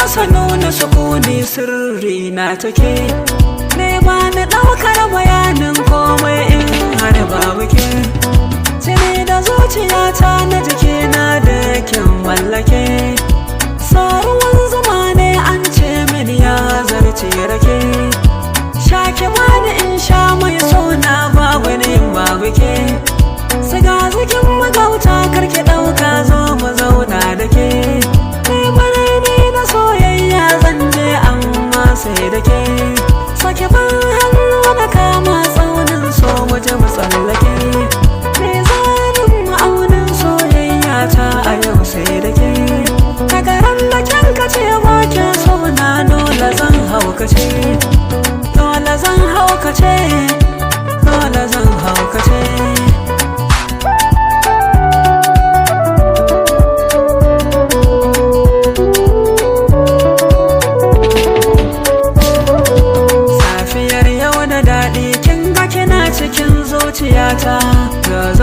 kasa nuna sukuni sirri na take ne ba na ɗaukar bayanin komai in har babu ke jini da zuciyata na jikina da kin mallake saruwan zuma ne an ce min ya zarce rake shake bani in sha mai suna babu ne babu ke siga zikin magauta karki ɗauka zo mu zauna da ke na soyayya zan je amma sai da ke sake ban hannu na kama tsaunin so waje mu tsallake me zanin ma'aunin soyayya ta a yau sai da ke kagaran da kyan kace ba ke so na dole zan haukace dole zan haukace dole zan haukace cikin zuciyata ga